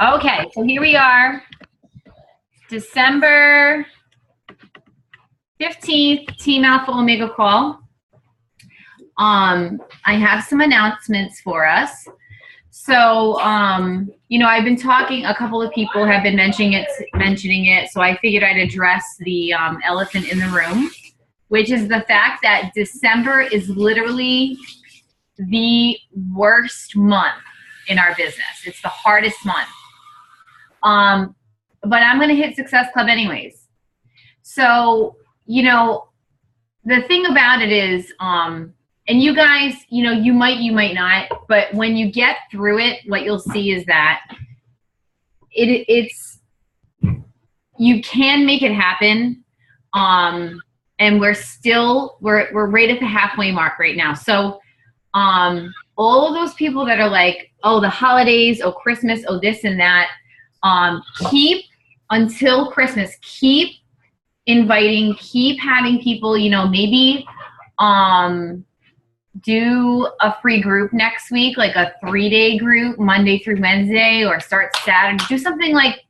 Okay, so here we are, December 15th, Team Alpha Omega call. I have some announcements for us. So, I've been talking, a couple of people have been mentioning it, so I figured I'd address the elephant in the room, which is the fact that December is literally the worst month in our business. It's the hardest month. But I'm going to hit Success Club anyways. So, the thing about it is, and you guys, you might not, but when you get through it, what you'll see is that it's you can make it happen. And we're right at the halfway mark right now. So, all of those people that are like, oh, the holidays, oh, Christmas, oh, this and that, keep until Christmas, keep inviting, keep having people, maybe do a free group next week, like a 3-day group, Monday through Wednesday, or start Saturday. Do something like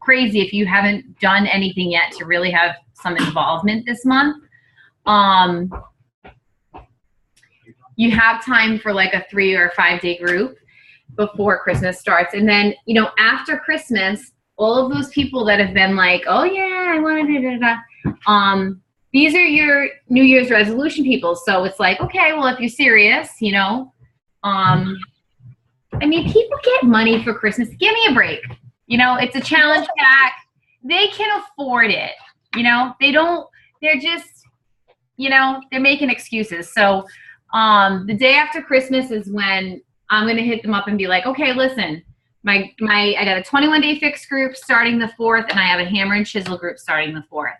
crazy if you haven't done anything yet to really have some involvement this month. You have time for like a 3 or 5-day group before Christmas starts. And then, after Christmas, all of those people that have been like, oh yeah, I want to these are your New Year's resolution people. So it's like, okay, well, if you're serious, people get money for Christmas. Give me a break. It's a challenge pack. They can afford it. They're just, they're making excuses. So the day after Christmas is when I'm going to hit them up and be like, okay, listen, I got a 21-day fixed group starting the 4th, and I have a hammer and chisel group starting the 4th.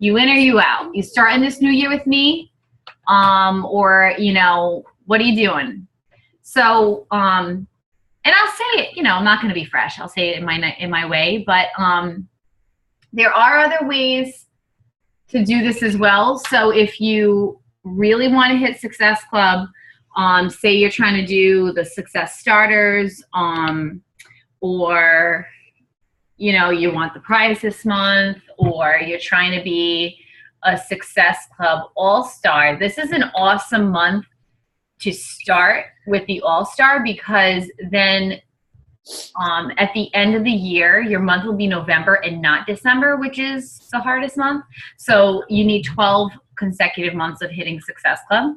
You in or you out? You starting this new year with me? Or, what are you doing? So, and I'll say it, I'm not going to be fresh. I'll say it in my way, but there are other ways to do this as well. So if you really want to hit Success Club, say you're trying to do the Success Starters, or you want the prize this month, or you're trying to be a Success Club All-Star. This is an awesome month to start with the All-Star, because then at the end of the year, your month will be November and not December, which is the hardest month. So you need 12 consecutive months of hitting Success Club.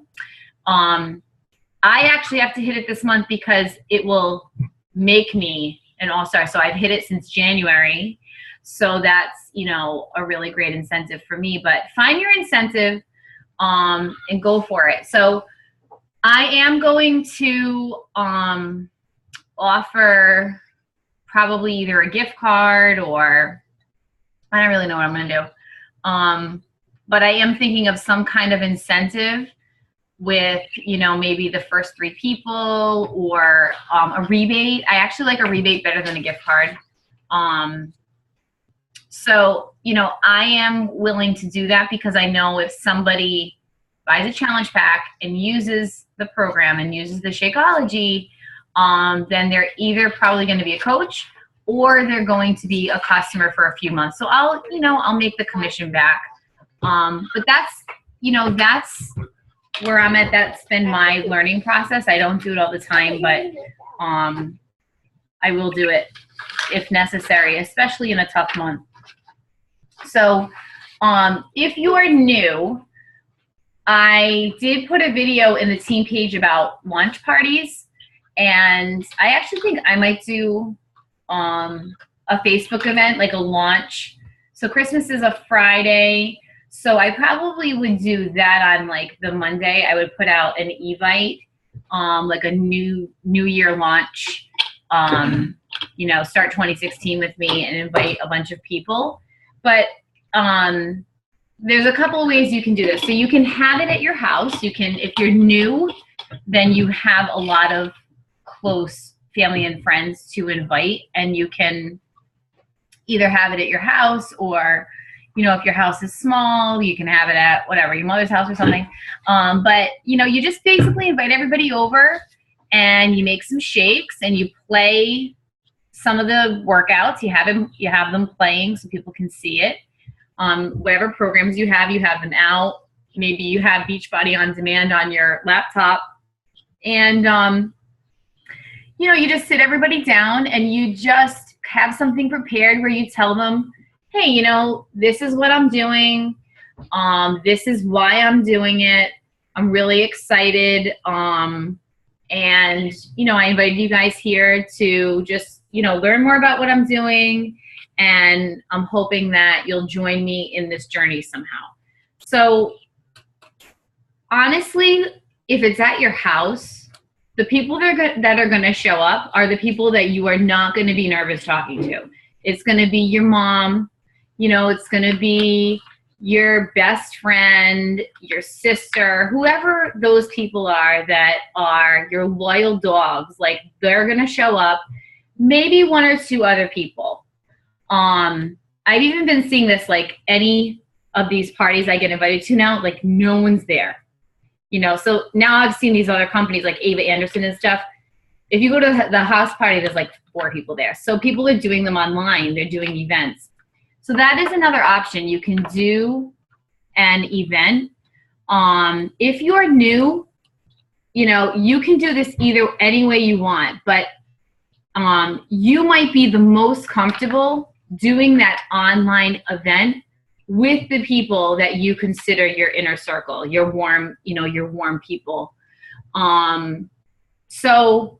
I actually have to hit it this month because it will make me an all-star. So I've hit it since January. So that's, a really great incentive for me. But find your incentive and go for it. So I am going to offer probably either a gift card, or I don't really know what I'm going to do. But I am thinking of some kind of incentive with, maybe the first 3 people, or a rebate. I actually like a rebate better than a gift card. So, I am willing to do that, because I know if somebody buys a challenge pack and uses the program and uses the Shakeology, then they're either probably going to be a coach, or they're going to be a customer for a few months. So I'll make the commission back. But that's where I'm at. That's been my learning process. I don't do it all the time, but I will do it if necessary, especially in a tough month. So if you are new, I did put a video in the team page about launch parties, and I actually think I might do a Facebook event, like a launch. So Christmas is a Friday. So I probably would do that on like the Monday. I would put out an Evite, like a new year launch, start 2016 with me, and invite a bunch of people. But there's a couple of ways you can do this. So you can have it at your house. You can, if you're new, then you have a lot of close family and friends to invite, and you can either have it at your house, or if your house is small, you can have it at whatever, your mother's house or something. But, you just basically invite everybody over, and you make some shakes, and you play some of the workouts, you have them playing so people can see it. Whatever programs you have them out. Maybe you have Beachbody on demand on your laptop. And, you just sit everybody down and you just have something prepared where you tell them, hey, this is what I'm doing. This is why I'm doing it. I'm really excited. And, I invited you guys here to just, learn more about what I'm doing. And I'm hoping that you'll join me in this journey somehow. So honestly, if it's at your house, the people that are going to show up are the people that you are not going to be nervous talking to. It's going to be your mom. It's going to be your best friend, your sister, whoever those people are that are your loyal dogs. Like, they're going to show up. Maybe one or two other people. I've even been seeing this, like, any of these parties I get invited to now, like, no one's there. So now I've seen these other companies like Ava Anderson and stuff. If you go to the house party, there's like 4 people there. So people are doing them online. They're doing events. So that is another option. You can do an event. If you're new, you can do this any way you want, but you might be the most comfortable doing that online event with the people that you consider your inner circle, your warm people. So,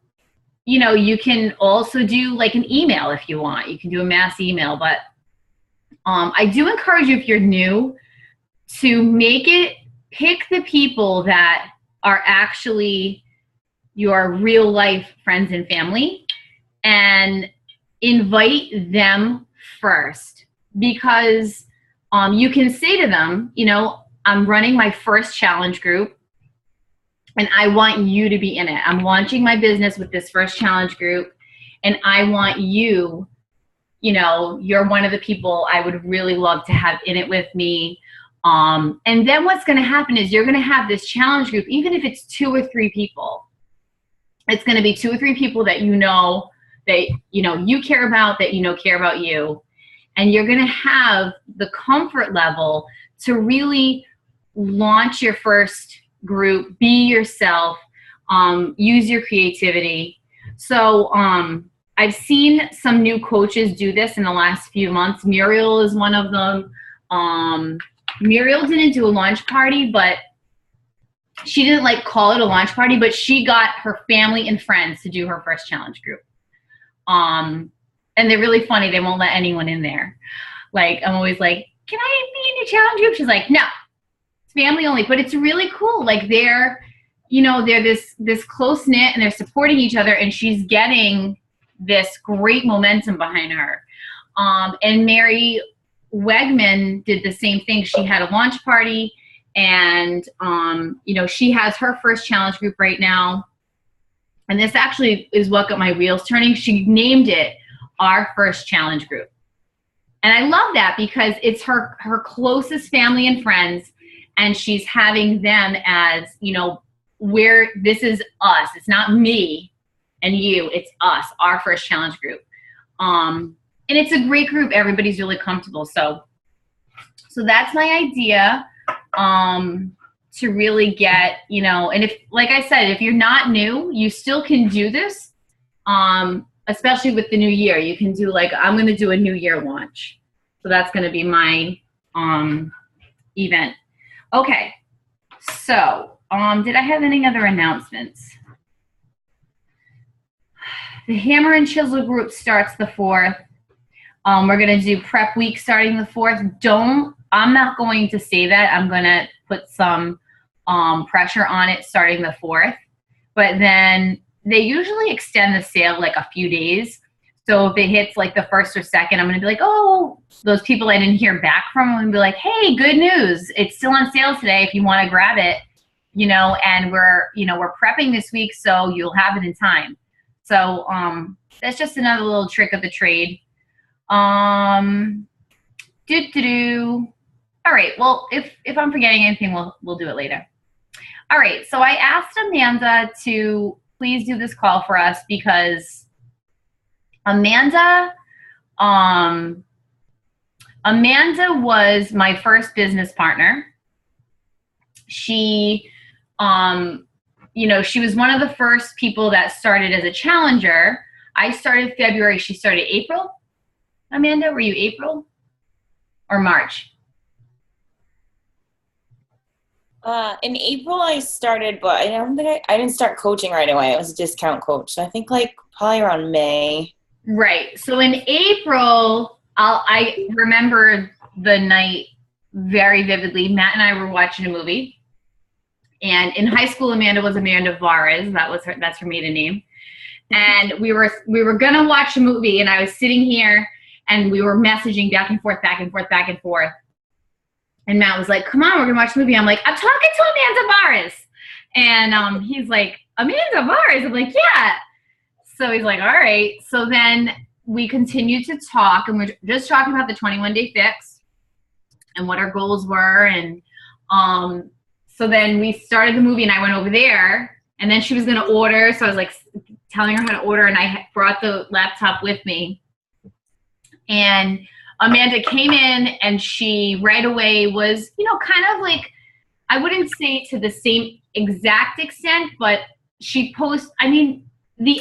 you can also do like an email if you want. You can do a mass email, but I do encourage you, if you're new, to pick the people that are actually your real life friends and family and invite them first, because you can say to them, I'm running my first challenge group and I want you to be in it. I'm launching my business with this first challenge group and I want you, you're one of the people I would really love to have in it with me. And then what's going to happen is you're going to have this challenge group, even if it's 2 or 3 people. It's going to be 2 or 3 people that that you care about, that care about you. And you're going to have the comfort level to really launch your first group, be yourself, use your creativity. So I've seen some new coaches do this in the last few months. Muriel is one of them. Muriel didn't do a launch party, but she didn't call it a launch party, but she got her family and friends to do her first challenge group. And they're really funny. They won't let anyone in there. I'm always like, can I be in your challenge group? She's like, no, it's family only. But it's really cool. They're this close knit and they're supporting each other, and she's getting this great momentum behind her. And Mary Wegman did the same thing. She had a launch party, and she has her first challenge group right now. And this actually is what got my wheels turning. She named it Our First Challenge Group. And I love that because it's her closest family and friends, and she's having them as, where this is us. It's not me and you, it's us, our first challenge group. And it's a great group. Everybody's really comfortable. So that's my idea, to really get, and if, like I said, if you're not new, you still can do this. Especially with the new year, you can do I'm going to do a new year launch. So that's going to be my event. Okay. So did I have any other announcements? The Hammer and Chisel group starts the 4th. We're going to do prep week starting the 4th. I'm not going to say that. I'm going to put some pressure on it starting the 4th. But then they usually extend the sale a few days. So if it hits the 1st or 2nd, I'm going to be like, oh, those people I didn't hear back from, I'm going to be like, hey, good news. It's still on sale today if you want to grab it, and we're prepping this week, so you'll have it in time. So that's just another little trick of the trade. All right, well, if I'm forgetting anything, we'll do it later. All right, so I asked Amanda to please do this call for us because Amanda, Amanda was my first business partner. She, she was one of the first people that started as a challenger. I started February. She started April. Amanda, were you April or March? In April I started, but I don't think I didn't start coaching right away. I was a discount coach. So I think like probably around May. Right. So in April, I remember the night very vividly. Matt and I were watching a movie. And in high school, Amanda was Amanda Vares. That's her maiden name. And we were gonna watch a movie, and I was sitting here, and we were messaging back and forth, back and forth, back and forth. And Matt was like, "Come on, we're gonna watch a movie." I'm like, "I'm talking to Amanda Vares," and he's like, "Amanda Vares." I'm like, "Yeah." So he's like, "All right." So then we continued to talk, and we're just talking about the 21-day fix and what our goals were, and so then we started the movie, and I went over there, and then she was going to order. So I was like telling her how to order, and I brought the laptop with me. And Amanda came in, and she right away was, kind of like, I wouldn't say to the same exact extent, but the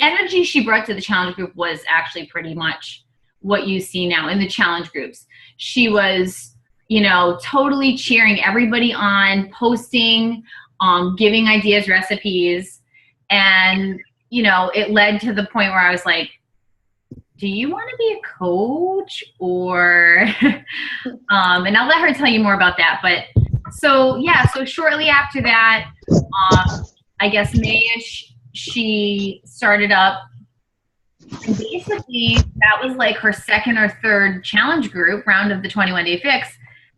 energy she brought to the challenge group was actually pretty much what you see now in the challenge groups. She was totally cheering everybody on, posting, giving ideas, recipes. And, it led to the point where I was like, do you want to be a coach or, and I'll let her tell you more about that. But so shortly after that, I guess May-ish, she started up. And basically, that was like her second or third challenge group round of the 21-day fix.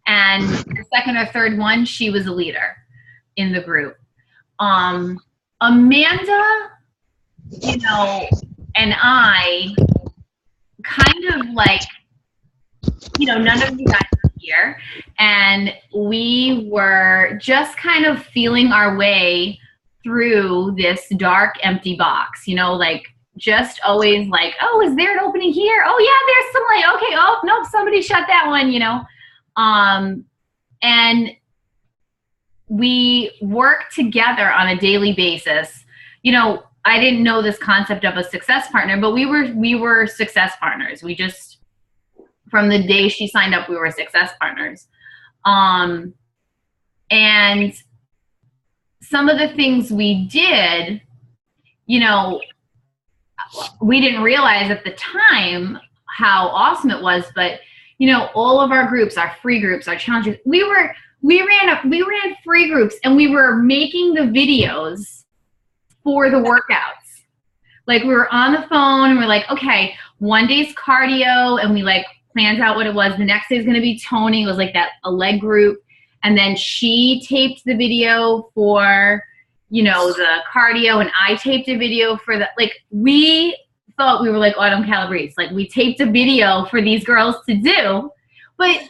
And the second or third one, she was a leader in the group. Amanda, and I kind of like, none of you guys were here. And we were just kind of feeling our way through this dark, empty box, like just always like, oh, is there an opening here? Oh, yeah, there's some light. Okay, oh, nope, somebody shut that one, and we work together on a daily basis. I didn't know this concept of a success partner, but we were success partners. We just, from the day she signed up, we were success partners. And some of the things we did, we didn't realize at the time how awesome it was, but all of our groups, our free groups, our challenges, we ran free groups, and we were making the videos for the workouts. Like, we were on the phone, and we're like, okay, one day's cardio, and we like planned out what it was. The next day is going to be toning. It was like a leg group. And then she taped the video for, the cardio, and I taped a video for we thought we were like Autumn Calabrese. Like, we taped a video for these girls to do, but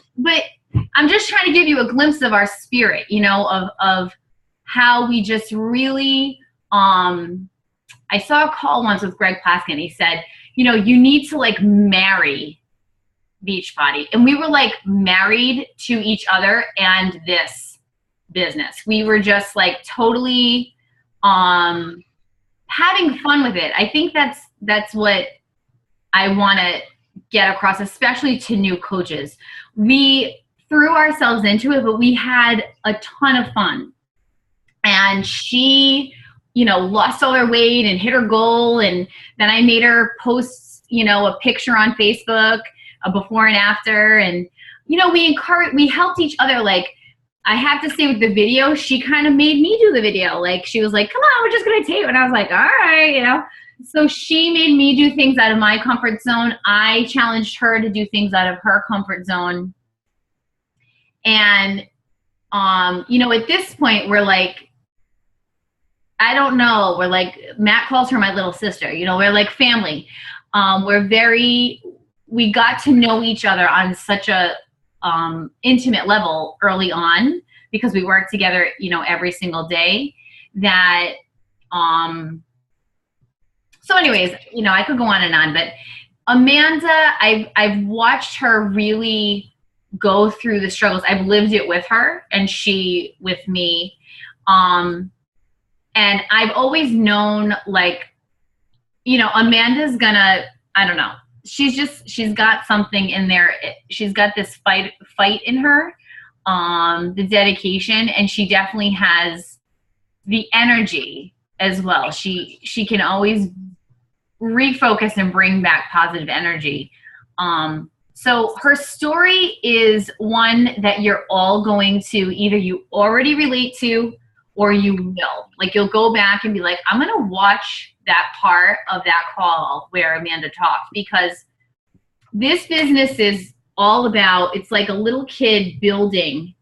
I'm just trying to give you a glimpse of our spirit, of how we just really, I saw a call once with Greg Plaskin. He said, you need to like marry Beachbody. And we were like married to each other and this business. We were just like totally having fun with it. I think that's what I want to get across, especially to new coaches. We threw ourselves into it, but we had a ton of fun. And she, lost all her weight and hit her goal. And then I made her post, a picture on Facebook, a before and after. And, we helped each other. Like, I have to say with the video, she kind of made me do the video. Like, she was like, come on, we're just going to tape. And I was like, all right, So she made me do things out of my comfort zone. I challenged her to do things out of her comfort zone. And, at this point, we're like, I don't know. We're like, Matt calls her my little sister. We're like family. We got to know each other on such a intimate level early on, because we worked together, every single day, that, so anyways, I could go on and on, but Amanda, I've watched her really go through the struggles. I've lived it with her and she with me. And I've always known, like, Amanda's gonna, I don't know. She's got something in there. She's got this fight in her, the dedication, and she definitely has the energy as well. She can always refocus and bring back positive energy. So her story is one that you're all going to, either you already relate to or you will. Like, you'll go back and be like, I'm going to watch that part of that call where Amanda talked, because this business is all about, it's like a little kid building.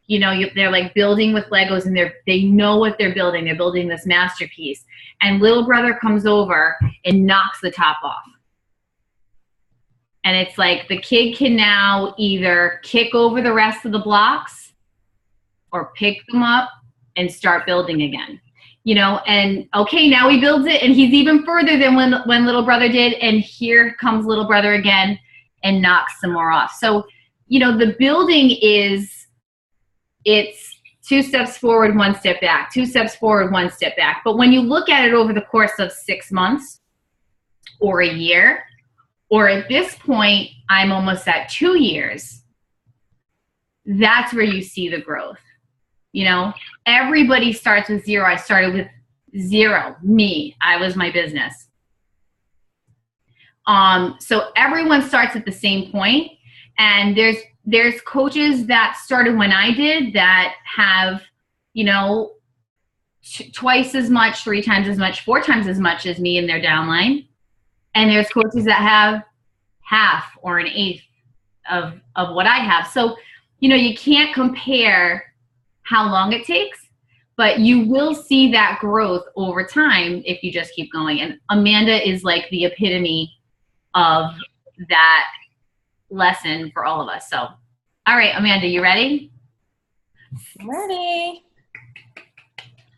They're like building with Legos, and they know what they're building. They're building this masterpiece. And little brother comes over and knocks the top off. And it's like the kid can now either kick over the rest of the blocks or pick them up and start building again. And okay, now he builds it, and he's even further than when little brother did. And here comes little brother again and knocks some more off. So, the building it's 2 steps forward, 1 step back, 2 steps forward, 1 step back. But when you look at it over the course of 6 months or a year, or at this point, I'm almost at 2 years, that's where you see the growth. Everybody starts with zero. I started with zero. I was my business. So everyone starts at the same point, and there's coaches that started when I did that have, twice as much, 3 times as much, 4 times as much as me in their downline. And there's coaches that have half or an eighth of what I have. So, you can't compare how long it takes, but you will see that growth over time if you just keep going. And Amanda is like the epitome of that lesson for all of us. So, all right, Amanda, you ready? I'm ready.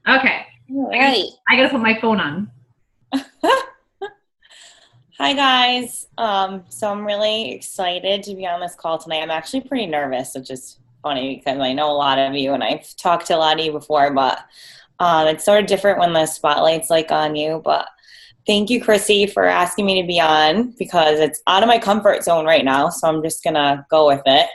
Okay. All right. I gotta put my phone on. Hi guys. So I'm really excited to be on this call tonight. I'm actually pretty nervous, which is funny because I know a lot of you and I've talked to a lot of you before, but it's sort of different when the spotlight's like on you. But thank you, Chrissy, for asking me to be on, because it's out of my comfort zone right now. So I'm just gonna go with it.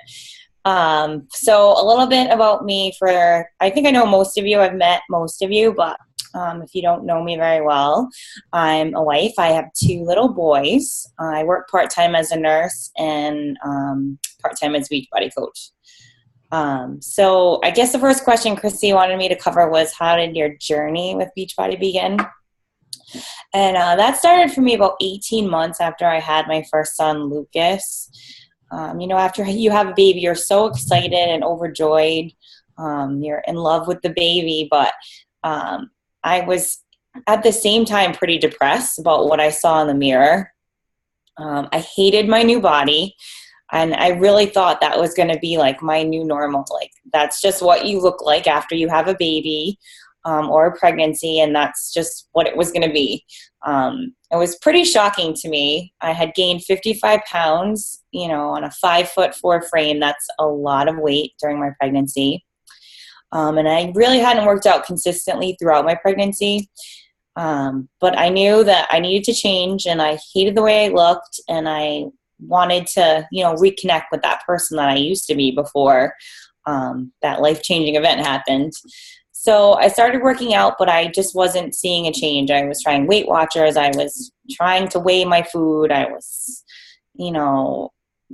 So a little bit about me. I think I know most of you. I've met most of you, but if you don't know me very well, I'm a wife. I have 2 little boys. I work part-time as a nurse and part-time as a Beachbody coach. So I guess the first question Chrissy wanted me to cover was, how did your journey with Beachbody begin? And that started for me about 18 months after I had my first son, Lucas. After you have a baby, you're so excited and overjoyed. You're in love with the baby, but I was at the same time pretty depressed about what I saw in the mirror. I hated my new body, and I really thought that was going to be like my new normal. Like, that's just what you look like after you have a baby or a pregnancy, and that's just what it was going to be. It was pretty shocking to me. I had gained 55 pounds, on a 5'4" frame. That's a lot of weight during my pregnancy. And I really hadn't worked out consistently throughout my pregnancy. But I knew that I needed to change, and I hated the way I looked, and I wanted to, reconnect with that person that I used to be before that life-changing event happened. So I started working out, but I just wasn't seeing a change. I was trying Weight Watchers. I was trying to weigh my food. I was,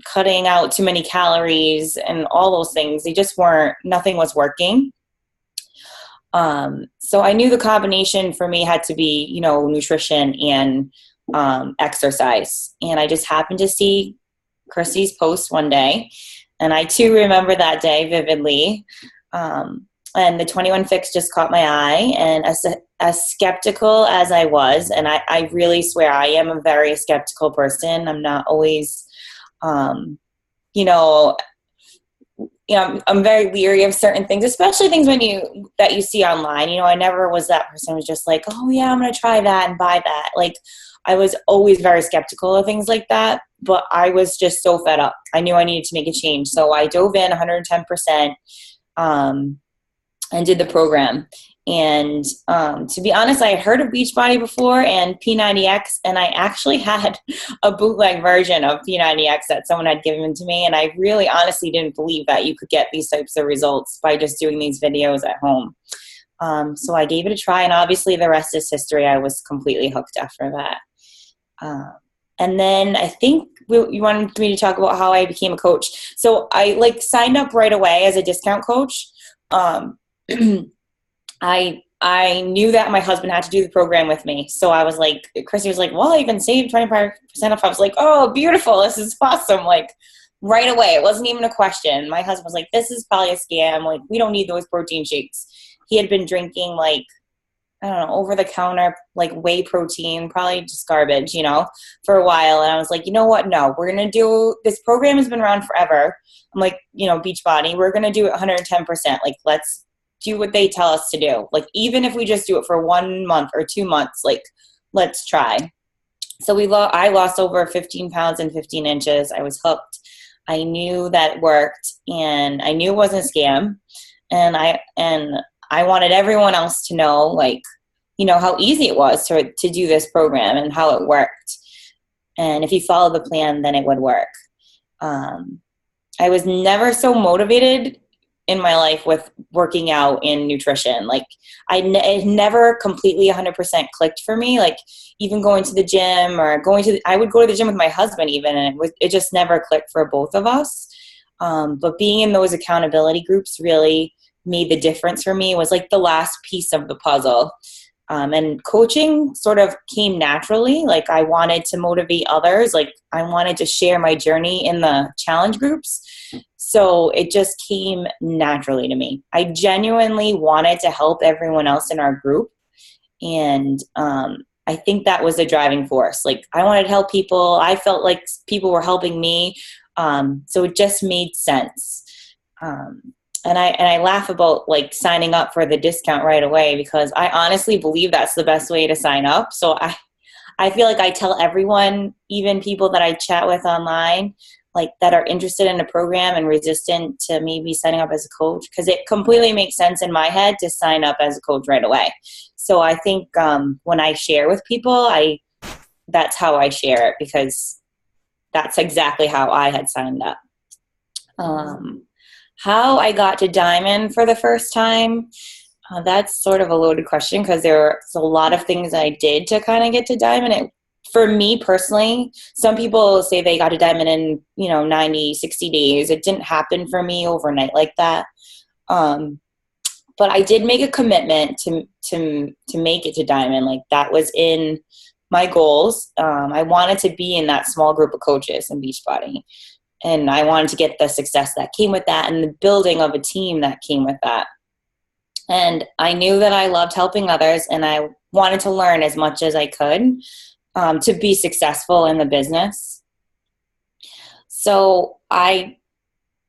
cutting out too many calories and all those things. Nothing was working. So I knew the combination for me had to be, nutrition and exercise. And I just happened to see Chrissy's post one day, and I too remember that day vividly. And the 21 Fix just caught my eye, and as skeptical as I was, and I really swear I am a very skeptical person. I'm not always, I'm very leery of certain things, especially things that you see online. I never was that person who's just like, oh yeah, I'm going to try that and buy that. Like, I was always very skeptical of things like that, but I was just so fed up. I knew I needed to make a change. So I dove in 110%, and did the program. And to be honest, I had heard of Beachbody before and P90X, and I actually had a bootleg version of P90X that someone had given to me. And I really honestly didn't believe that you could get these types of results by just doing these videos at home. So I gave it a try, and obviously the rest is history. I was completely hooked after that. And then I think you wanted me to talk about how I became a coach. So I signed up right away as a discount coach. I knew that my husband had to do the program with me. So I was like, Chrissy was like, well, you can save 25% off. I was like, oh, beautiful. This is awesome. Right away. It wasn't even a question. My husband was like, this is probably a scam. We don't need those protein shakes. He had been drinking I don't know, over the counter, whey protein, probably just garbage, for a while. And I was like, you know what? No, we're going to do, this program has been around forever. I'm like, Beachbody, we're going to do it 110%. Let's do what they tell us to do. Even if we just do it for 1 month or 2 months, let's try. So I lost over 15 pounds and 15 inches. I was hooked. I knew that worked, and I knew it wasn't a scam. And I wanted everyone else to know, how easy it was to do this program and how it worked. And if you follow the plan, then it would work. I was never so motivated in my life with working out in nutrition. It never completely 100% clicked for me. Even going to the gym or I would go to the gym with my husband even, and it just never clicked for both of us. But being in those accountability groups really made the difference for me. It was the last piece of the puzzle. And coaching sort of came naturally. I wanted to motivate others. I wanted to share my journey in the challenge groups. So it just came naturally to me. I genuinely wanted to help everyone else in our group. And I think that was the driving force. I wanted to help people. I felt like people were helping me. So it just made sense. And I laugh about signing up for the discount right away, because I honestly believe that's the best way to sign up. So I feel I tell everyone, even people that I chat with online, that are interested in a program and resistant to maybe signing up as a coach, because it completely makes sense in my head to sign up as a coach right away. So I think when I share with people, that's how I share it, because that's exactly how I had signed up. How I got to Diamond for the first time, that's sort of a loaded question, because there's a lot of things I did to kind of get to Diamond. For me personally, some people say they got to Diamond in 90, 60 days. It didn't happen for me overnight like that. But I did make a commitment to make it to Diamond. That was in my goals. I wanted to be in that small group of coaches in Beachbody. And I wanted to get the success that came with that and the building of a team that came with that. And I knew that I loved helping others, and I wanted to learn as much as I could to be successful in the business. So I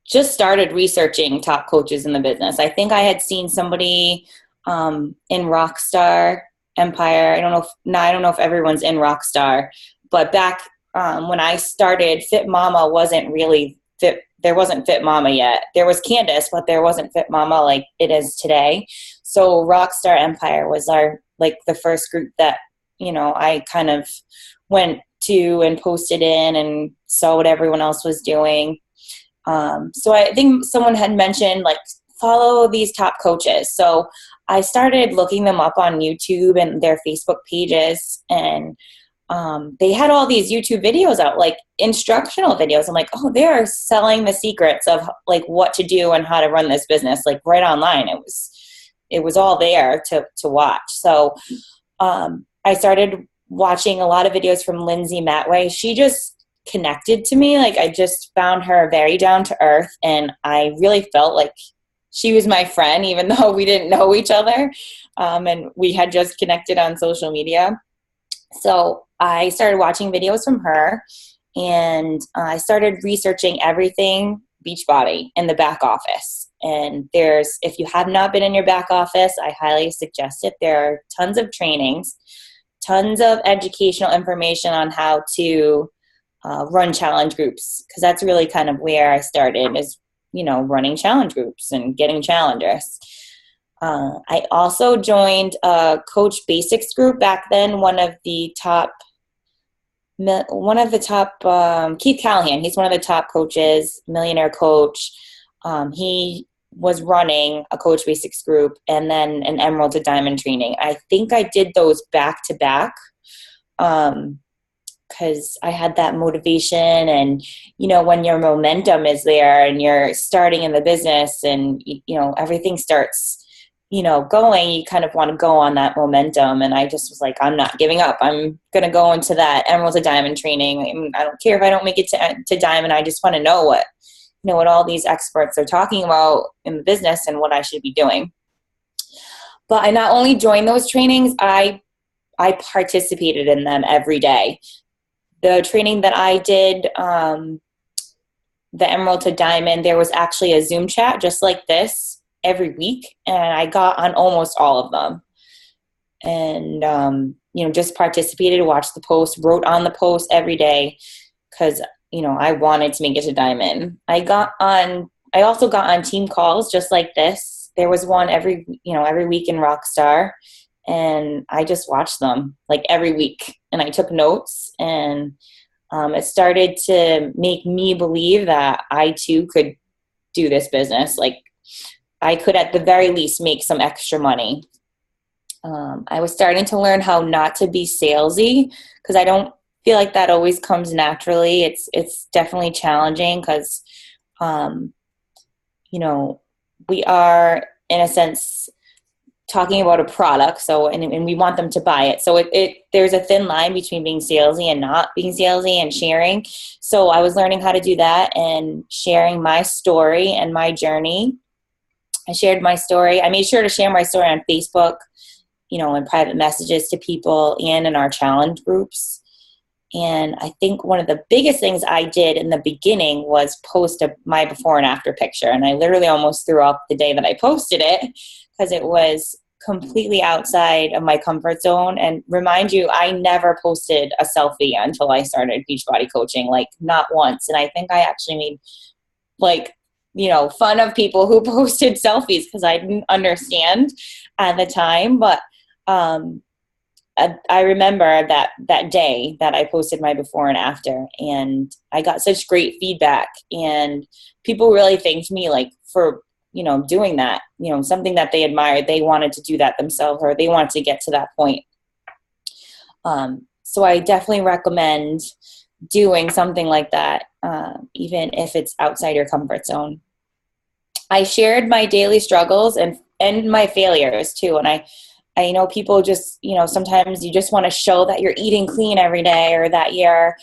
just started researching top coaches in the business. I think I had seen somebody in Rockstar Empire. I don't know if everyone's in Rockstar, but back when I started, Fit Mama wasn't really fit. There wasn't Fit Mama yet. There was Candace, but there wasn't Fit Mama like it is today. So Rockstar Empire was the first group that, I kind of went to and posted in and saw what everyone else was doing. So I think someone had mentioned follow these top coaches. So I started looking them up on YouTube and their Facebook pages, and they had all these YouTube videos out, instructional videos. I'm like, oh, they are selling the secrets of what to do and how to run this business, right online. It was all there to watch. So I started watching a lot of videos from Lindsay Matway. She just connected to me. I just found her very down to earth, and I really felt like she was my friend, even though we didn't know each other. And we had just connected on social media. So I started watching videos from her, and I started researching everything Beachbody in the back office. And if you have not been in your back office, I highly suggest it. There are tons of trainings, tons of educational information on how to run challenge groups, because that's really kind of where I started, is, running challenge groups and getting challengers. I also joined a Coach Basics group back then. One of the top, Keith Callahan, he's one of the top coaches, millionaire coach. He was running a Coach Basics group and then an Emerald to Diamond training. I think I did those back to back because I had that motivation. And, when your momentum is there and you're starting in the business and, everything starts, going, you kind of want to go on that momentum. And I just was like, I'm not giving up. I'm going to go into that Emerald to Diamond training. I don't care if I don't make it to Diamond. I just want to know what all these experts are talking about in the business and what I should be doing. But I not only joined those trainings, I participated in them every day. The training that I did, the Emerald to Diamond, there was actually a Zoom chat just like this every week, and I got on almost all of them. And, just participated, watched the post, wrote on the post every day because, I wanted to make it to Diamond. I also got on team calls just like this. There was one every week in Rockstar, and I just watched them like every week, and I took notes, and it started to make me believe that I too could do this business. Like I could at the very least make some extra money. I was starting to learn how not to be salesy because I don't feel like that always comes naturally. It's definitely challenging because, we are in a sense talking about a product. So, and we want them to buy it. So there's a thin line between being salesy and not being salesy and sharing. So I was learning how to do that and sharing my story and my journey. I shared my story. I made sure to share my story on Facebook, in private messages to people and in our challenge groups. And I think one of the biggest things I did in the beginning was post my before and after picture. And I literally almost threw up the day that I posted it because it was completely outside of my comfort zone. And remind you, I never posted a selfie until I started Beachbody coaching, like not once. And I think I actually made fun of people who posted selfies because I didn't understand at the time. But I remember that day that I posted my before and after, and I got such great feedback, and people really thanked me for, doing that, something that they admired. They wanted to do that themselves, or they wanted to get to that point. So I definitely recommend doing something like that, even if it's outside your comfort zone. I shared my daily struggles and my failures too. And I know people just, sometimes you just want to show that you're eating clean every day or that you're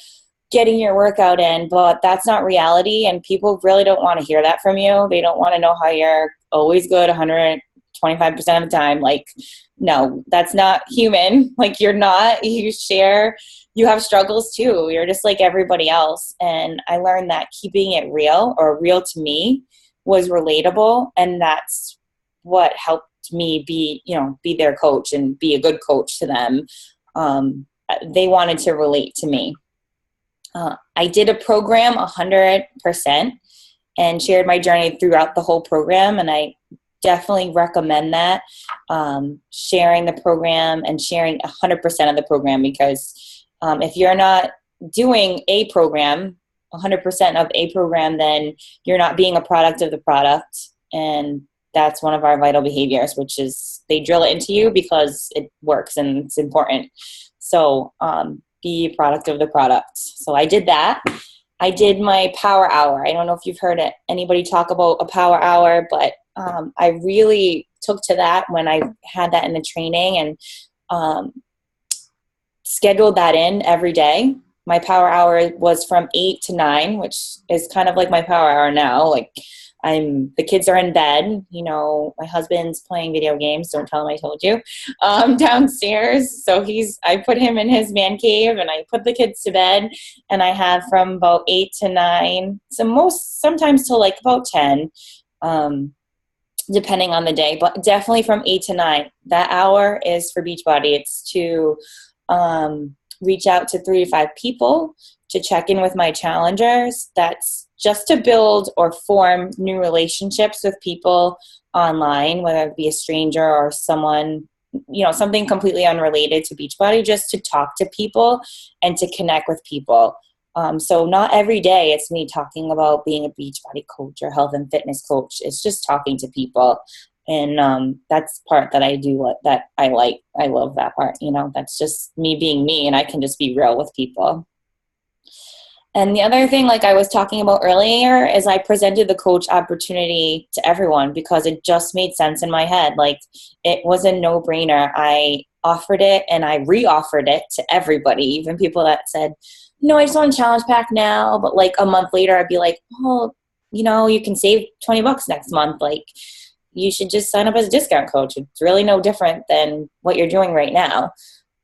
getting your workout in, but that's not reality. And people really don't want to hear that from you. They don't want to know how you're always good 125% of the time. Like, no, that's not human. Like you're not, you have struggles too. You're just like everybody else. And I learned that keeping it real, or real to me, was relatable. And that's what helped me be their coach and be a good coach to them. They wanted to relate to me. I did a program 100% and shared my journey throughout the whole program. And I definitely recommend that, sharing the program and sharing 100% of the program, because if you're not doing a program, 100% of a program, then you're not being a product of the product. And that's one of our vital behaviors, which is they drill it into you because it works and it's important. So be a product of the product. So I did that. I did my power hour. I don't know if you've heard anybody talk about a power hour, but I really took to that when I had that in the training and scheduled that in every day. My power hour was from 8 to 9, which is kind of like my power hour now. Like the kids are in bed, my husband's playing video games. Don't tell him I told you, downstairs. So I put him in his man cave and I put the kids to bed, and I have from about 8 to 9, sometimes till like about 10, depending on the day, but definitely from 8 to 9. That hour is for Beachbody. It's to reach out to 3 to 5 people to check in with my challengers. That's just to build or form new relationships with people online, whether it be a stranger or someone, something completely unrelated to Beachbody, just to talk to people and to connect with people. So not every day it's me talking about being a Beachbody coach or health and fitness coach. It's just talking to people. And that's part that I do that I like. I love that part. That's just me being me, and I can just be real with people. And the other thing, like I was talking about earlier, is I presented the coach opportunity to everyone because it just made sense in my head. Like, it was a no-brainer. I offered it, and I re-offered it to everybody, even people that said, no, I just want a challenge pack now. But like a month later, I'd be like, oh, you can save $20 next month. Like, you should just sign up as a discount coach. It's really no different than what you're doing right now.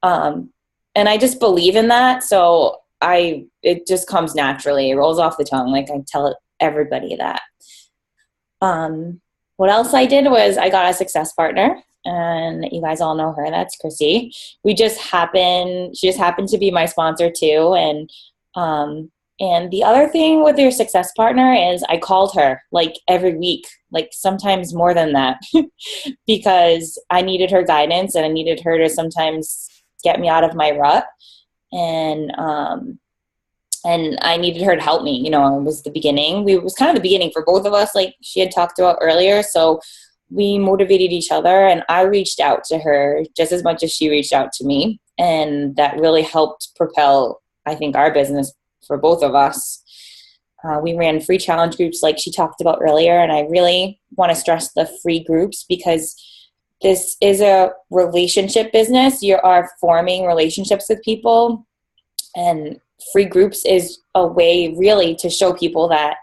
And I just believe in that. So it just comes naturally. It rolls off the tongue. Like, I tell everybody that. What else I did was I got a success partner, and you guys all know her. That's Chrissy. She just happened to be my sponsor too. And the other thing with your success partner is I called her like every week, like sometimes more than that, because I needed her guidance, and I needed her to sometimes get me out of my rut. And I needed her to help me. It was the beginning. It was kind of the beginning for both of us, like she had talked about earlier. So we motivated each other, and I reached out to her just as much as she reached out to me. And that really helped propel, I think, our business for both of us. We ran free challenge groups like she talked about earlier. And I really want to stress the free groups, because this is a relationship business. You are forming relationships with people, and free groups is a way really to show people that,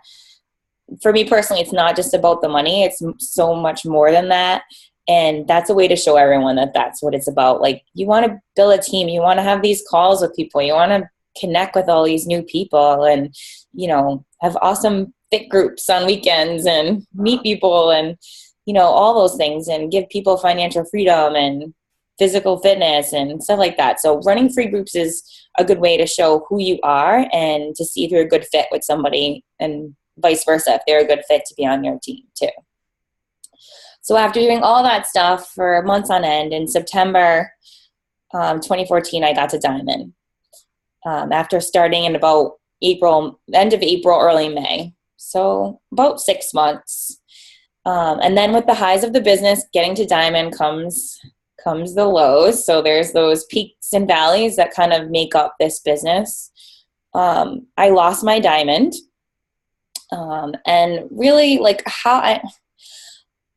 for me personally, it's not just about the money. It's so much more than that. And that's a way to show everyone that that's what it's about. Like, you want to build a team. You want to have these calls with people. You want to connect with all these new people, and, have awesome fit groups on weekends and meet people, and, all those things, and give people financial freedom and physical fitness and stuff like that. So running free groups is a good way to show who you are and to see if you're a good fit with somebody, and vice versa, if they're a good fit to be on your team too. So after doing all that stuff for months on end, in September 2014, I got to Diamond. After starting in about end of April, early May. So about 6 months. And then with the highs of the business, getting to Diamond comes the lows. So there's those peaks and valleys that kind of make up this business. I lost my Diamond. And really, like, how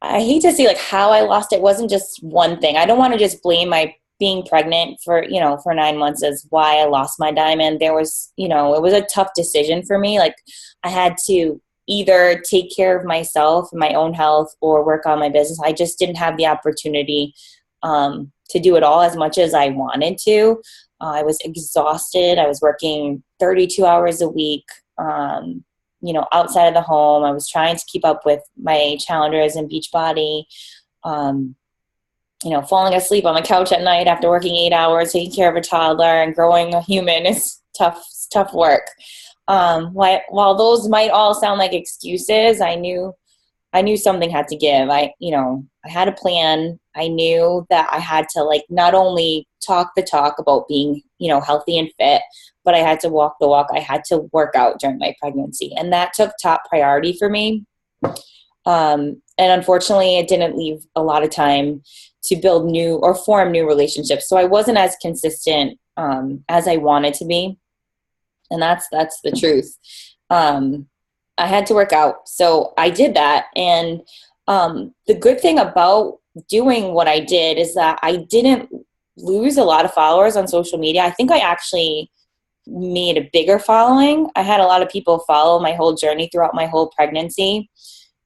I hate to say like how I lost it wasn't just one thing. I don't want to just blame my being pregnant for 9 months as why I lost my Diamond. There was, it was a tough decision for me. Like, I had to either take care of myself and my own health or work on my business. I just didn't have the opportunity to do it all as much as I wanted to. I was exhausted. I was working 32 hours a week, outside of the home. I was trying to keep up with my challengers in Beachbody, falling asleep on the couch at night after working 8 hours, taking care of a toddler and growing a human is tough work. While those might all sound like excuses, I knew something had to give. I had a plan. I knew that I had to, like, not only talk the talk about being, healthy and fit, but I had to walk the walk. I had to work out during my pregnancy, and that took top priority for me. And unfortunately, it didn't leave a lot of time to build new or form new relationships. So I wasn't as consistent as I wanted to be. And that's the truth. I had to work out. So I did that. And the good thing about doing what I did is that I didn't lose a lot of followers on social media. I think I actually made a bigger following. I had a lot of people follow my whole journey throughout my whole pregnancy.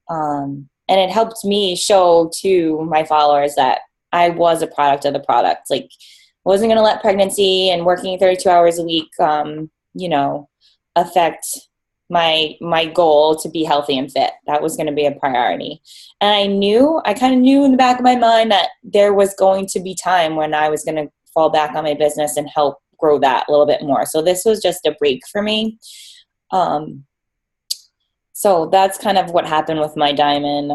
And it helped me show to my followers that I was a product of the product. Like, I wasn't going to let pregnancy and working 32 hours a week, affect my goal to be healthy and fit. That was going to be a priority. And I kind of knew in the back of my mind that there was going to be time when I was going to fall back on my business and help grow that a little bit more. So this was just a break for me. So that's kind of what happened with my diamond,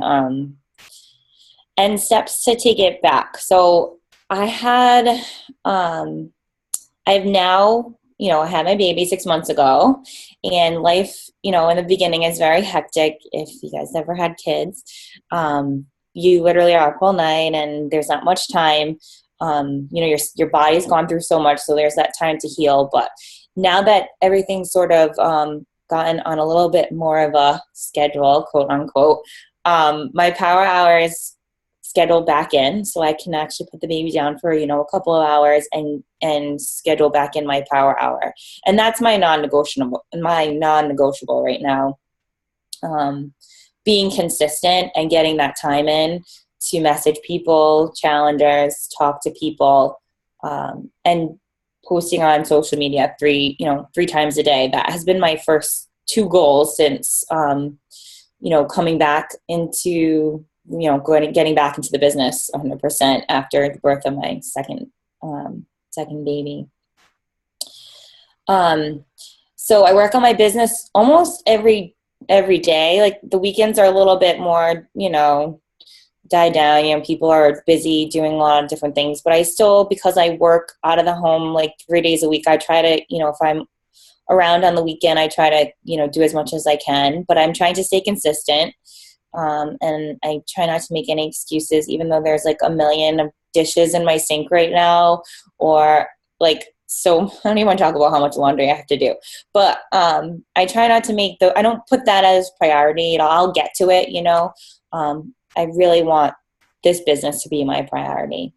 and steps to take it back. So I've now, I had my baby 6 months ago, and life, in the beginning is very hectic. If you guys ever had kids, you literally are up all night and there's not much time. Your body's gone through so much, so there's that time to heal. But now that everything's sort of gotten on a little bit more of a schedule, quote unquote, my power hours scheduled back in, so I can actually put the baby down for a couple of hours and schedule back in my power hour. And that's my non-negotiable right now. Being consistent and getting that time in to message people, challengers, talk to people, and posting on social media three times a day. That has been my first 2 goals since coming back into getting back into the business 100% after the birth of my second baby. So I work on my business almost every day. Like the weekends are a little bit more, died down. People are busy doing a lot of different things, but I still, because I work out of the home like 3 days a week, I try to, if I'm around on the weekend, I try to, do as much as I can, but I'm trying to stay consistent. And I try not to make any excuses, even though there's like a million of dishes in my sink right now, or so I don't even talk about how much laundry I have to do, but, I try not to I don't put that as priority. I'll get to it, I really want this business to be my priority.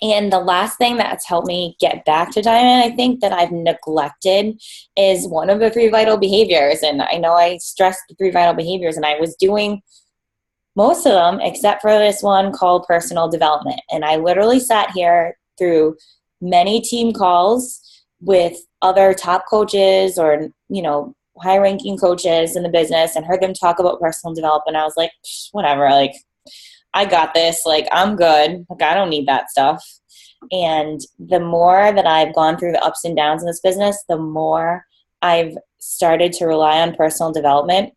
And the last thing that's helped me get back to diamond, I think, that I've neglected is one of the 3 vital behaviors. And I know I stressed the 3 vital behaviors, and I was doing most of them except for this one called personal development. And I literally sat here through many team calls with other top coaches or, high-ranking coaches in the business and heard them talk about personal development. I was like, whatever, I got this, I'm good. I don't need that stuff. And the more that I've gone through the ups and downs in this business, the more I've started to rely on personal development.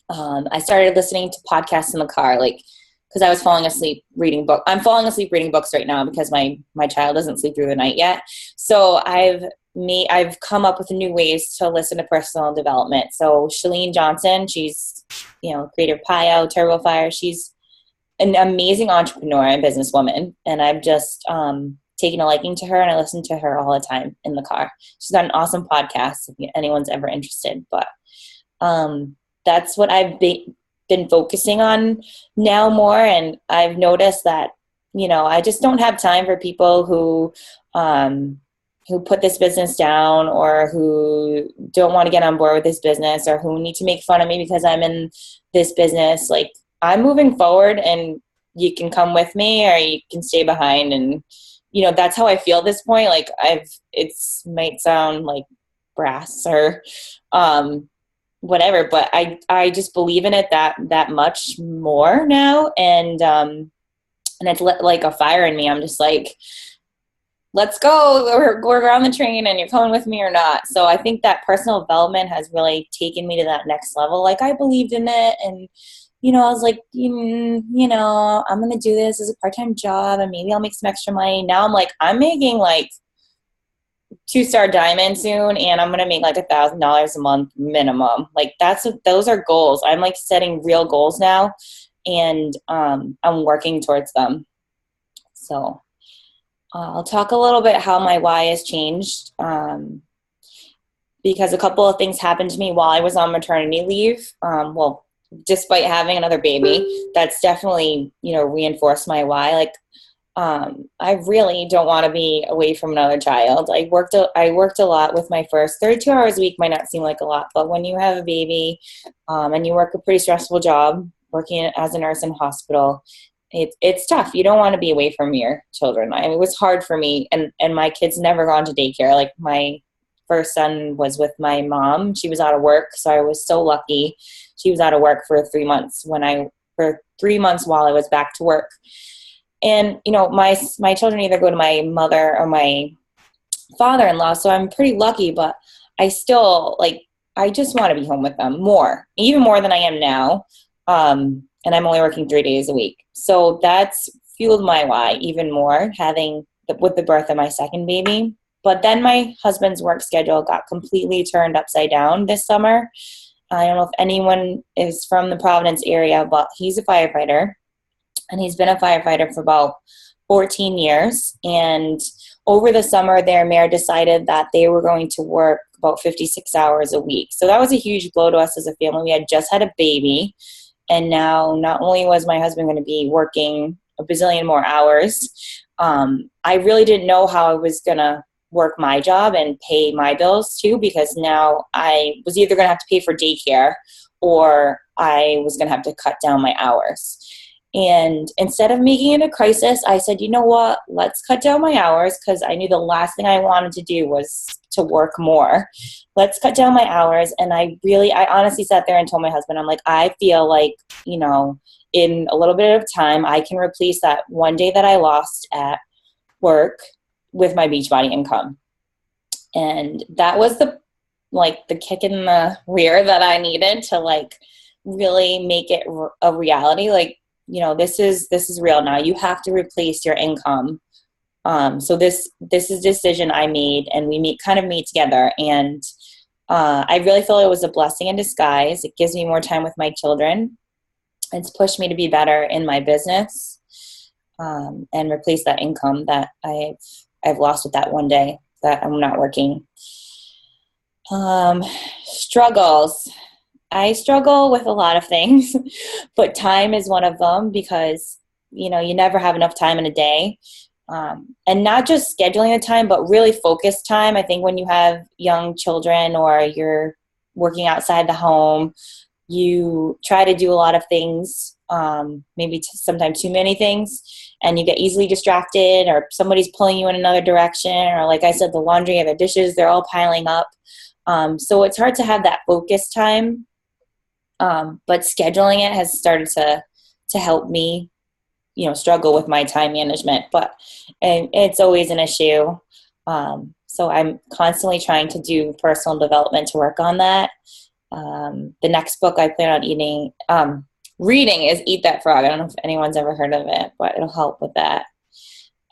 I started listening to podcasts in the car, because I was falling asleep reading books. I'm falling asleep reading books right now because my child doesn't sleep through the night yet. So I've come up with new ways to listen to personal development. So Chalene Johnson, she's, creator Pio, Turbo Fire. She's an amazing entrepreneur and businesswoman. And I've just taken a liking to her, and I listen to her all the time in the car. She's got an awesome podcast if anyone's ever interested. But that's what I've been focusing on now more. And I've noticed that, I just don't have time for people who put this business down, or who don't want to get on board with this business, or who need to make fun of me because I'm in this business. I'm moving forward, and you can come with me or you can stay behind. And, that's how I feel at this point. It might sound like brass or whatever, but I just believe in it that much more now. And it's like a fire in me. I'm just like, let's go. We're on the train, and you're coming with me or not. So I think that personal development has really taken me to that next level. I believed in it, and, I was like, I'm going to do this as a part-time job, and maybe I'll make some extra money. Now I'm I'm making 2-star diamond soon, and I'm going to make $1,000 a month minimum. Those are goals. I'm setting real goals now, and I'm working towards them. So I'll talk a little bit how my why has changed, because a couple of things happened to me while I was on maternity leave. Despite having another baby, that's definitely, reinforced my why. I really don't want to be away from another child. I worked a lot with my first. 32 hours a week might not seem like a lot, but when you have a baby, and you work a pretty stressful job, working as a nurse in a hospital, it's tough. You don't want to be away from your children. It was hard for me, and my kids never gone to daycare. My first son was with my mom. She was out of work, so I was so lucky. She was out of work for 3 months for 3 months while I was back to work. And, you know, my children either go to my mother or my father-in-law, so I'm pretty lucky, but I still, like, I just want to be home with them more, even more than I am now. And I'm only working 3 days a week. So that's fueled my why even more, with the birth of my second baby. But then my husband's work schedule got completely turned upside down this summer. I don't know if anyone is from the Providence area, but he's a firefighter, and he's been a firefighter for about 14 years. And over the summer, their mayor decided that they were going to work about 56 hours a week. So that was a huge blow to us as a family. We had just had a baby, and now not only was my husband going to be working a bazillion more hours, I really didn't know how I was going to work my job and pay my bills too, because now I was either going to have to pay for daycare or I was going to have to cut down my hours. And instead of making it a crisis, I said, you know what, let's cut down my hours, because I knew the last thing I wanted to do was to work more. Let's cut down my hours. And I honestly sat there and told my husband, I'm like, I feel like, you know, in a little bit of time, I can replace that one day that I lost at work with my Beachbody income. And that was the kick in the rear that I needed to, like, really make it a reality. Like, you know, this is real now. You have to replace your income. So this is a decision I made, and we made together. And I really feel it was a blessing in disguise. It gives me more time with my children. It's pushed me to be better in my business, and replace that income that I've lost with that one day that I'm not working. Struggles. I struggle with a lot of things, but time is one of them, because, you know, you never have enough time in a day. And not just scheduling the time, but really focused time. I think when you have young children or you're working outside the home, you try to do a lot of things, maybe sometimes too many things, and you get easily distracted, or somebody's pulling you in another direction, or, like I said, the laundry and the dishes, they're all piling up. So it's hard to have that focus time. But scheduling it has started to help me, you know, struggle with my time management, and it's always an issue. So I'm constantly trying to do personal development to work on that. The next book I plan on reading is Eat That Frog. I don't know if anyone's ever heard of it, but it'll help with that.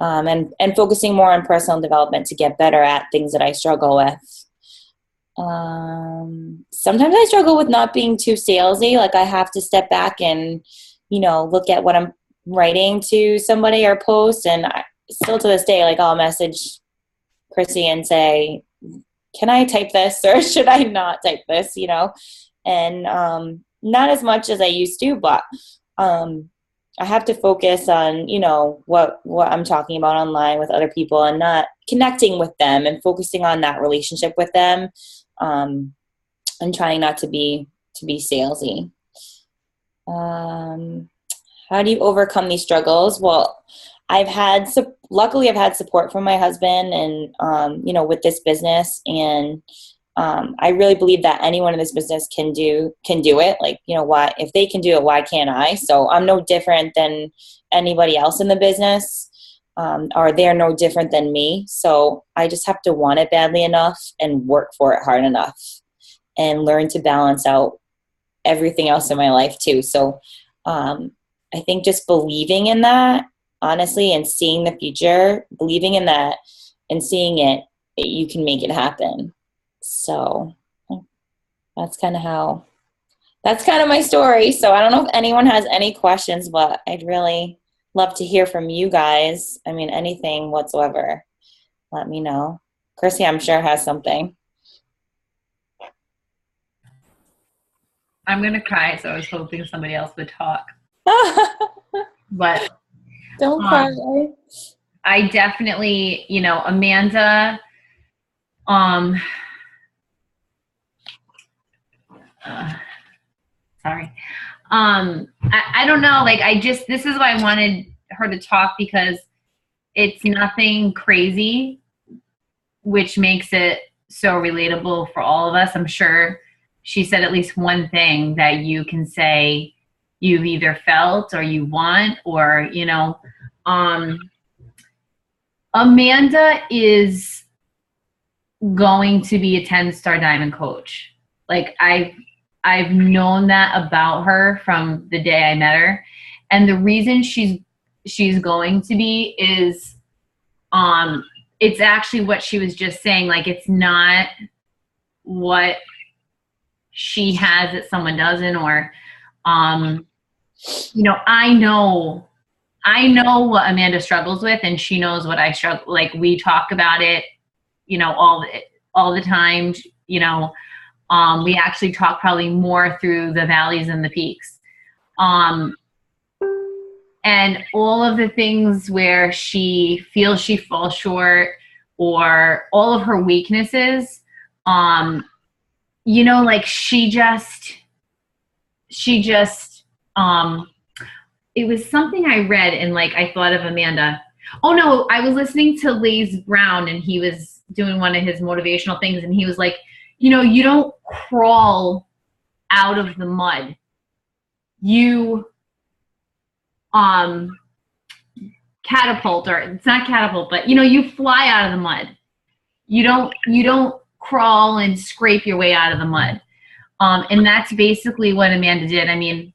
And focusing more on personal development to get better at things that I struggle with. Sometimes I struggle with not being too salesy. Like, I have to step back and, you know, look at what I'm writing to somebody or post. And still to this day, like, I'll message Chrissy and say, can I type this, or should I not type this, you know? And not as much as I used to, but I have to focus on, you know, what I'm talking about online with other people, and not connecting with them and focusing on that relationship with them, and trying not to be salesy. How do you overcome these struggles? Well, luckily I've had support from my husband, and you know, with this business, and I really believe that anyone in this business can do it. Like, you know, why, if they can do it, why can't I? So I'm no different than anybody else in the business, or they're no different than me. So I just have to want it badly enough and work for it hard enough, and learn to balance out everything else in my life too. So I think just believing in that, honestly, and seeing the future, believing in that and seeing it, you can make it happen. So that's kind of my story. So I don't know if anyone has any questions, but I'd really love to hear from you guys. I mean, anything whatsoever, let me know. Chrissy, I'm sure, has something. I'm going to cry, so I was hoping somebody else would talk. But don't cry. I definitely, you know, Amanda, sorry. I don't know, like, this is why I wanted her to talk, because it's nothing crazy, which makes it so relatable for all of us. I'm sure she said at least one thing that you can say you've either felt or you want, or, you know, Amanda is going to be a 10-star diamond coach. Like I've known that about her from the day I met her. And the reason she's going to be is it's actually what she was just saying. Like, it's not what she has that someone doesn't, or you know, I know what Amanda struggles with, and she knows what I struggle. Like, we talk about it, you know, all the time. You know, we actually talk probably more through the valleys and the peaks. And all of the things where she feels she falls short, or all of her weaknesses, you know, like she just, it was something I read and like I thought of Amanda. Oh no, I was listening to Lays Brown and he was doing one of his motivational things, and he was like, you know, you don't crawl out of the mud. You catapult, or it's not catapult, but you know, you fly out of the mud. You don't crawl and scrape your way out of the mud. And that's basically what Amanda did. I mean,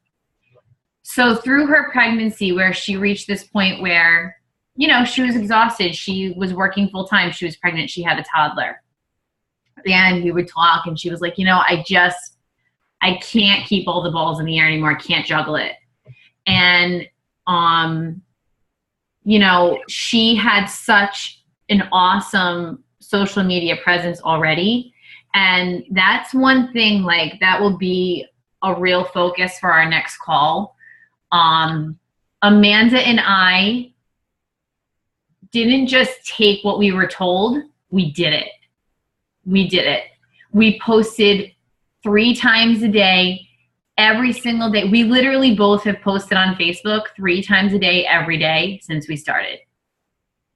so through her pregnancy, where she reached this point where, you know, she was exhausted. She was working full time. She was pregnant. She had a toddler. And we would talk, and she was like, you know, I can't keep all the balls in the air anymore. I can't juggle it. And, you know, she had such an awesome social media presence already. And that's one thing, like, that will be a real focus for our next call. Amanda and I didn't just take what we were told, we did it. We posted 3 times a day, every single day. We literally both have posted on Facebook 3 times a day, every day since we started.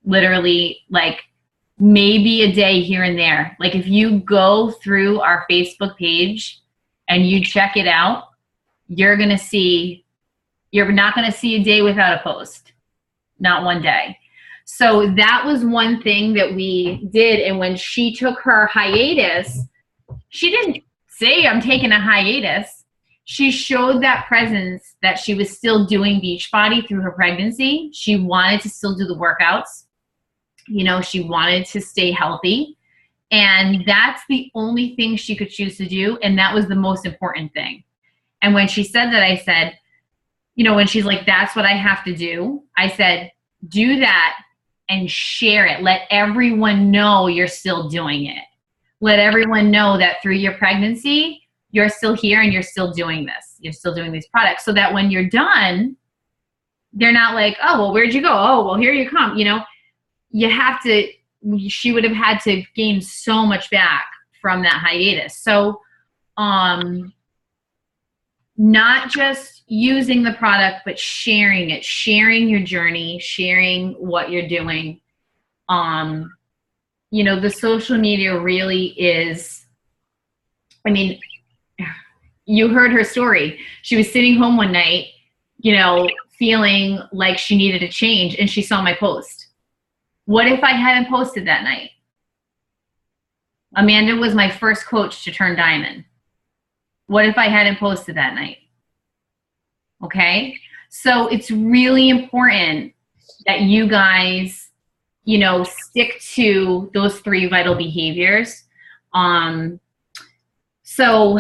Literally, like, maybe a day here and there. Like, if you go through our Facebook page and you check it out, you're not going to see a day without a post. Not one day. So that was one thing that we did. And when she took her hiatus, she didn't say, I'm taking a hiatus. She showed that presence that she was still doing Beachbody through her pregnancy. She wanted to still do the workouts. You know, she wanted to stay healthy. And that's the only thing she could choose to do. And that was the most important thing. And when she said that, I said, you know, when she's like, that's what I have to do, I said, do that and share it. Let everyone know you're still doing it. Let everyone know that through your pregnancy, you're still here and you're still doing this. You're still doing these products, so that when you're done, they're not like, oh, well, where'd you go? Oh, well, here you come. You know, you have to, she would have had to gain so much back from that hiatus. So, not just using the product, but sharing it, sharing your journey, sharing what you're doing. You know, the social media really is, I mean, you heard her story. She was sitting home one night, you know, feeling like she needed a change, and she saw my post. What if I hadn't posted that night? Amanda was my first coach to turn diamond. What if I hadn't posted that night? Okay? So it's really important that you guys, you know, stick to those 3 vital behaviors. So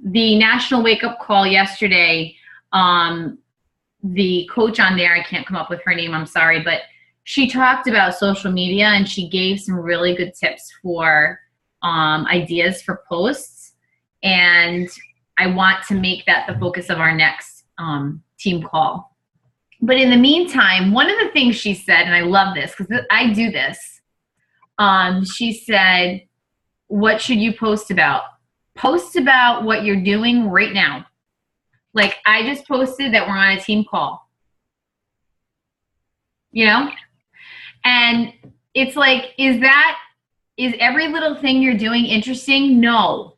the National Wake Up Call yesterday, the coach on there, I can't come up with her name, I'm sorry, but she talked about social media, and she gave some really good tips for ideas for posts. And I want to make that the focus of our next team call. But in the meantime, one of the things she said, and I love this because I do this, she said, what should you post about? Post about what you're doing right now. Like, I just posted that we're on a team call. You know? And it's like, is every little thing you're doing interesting? No.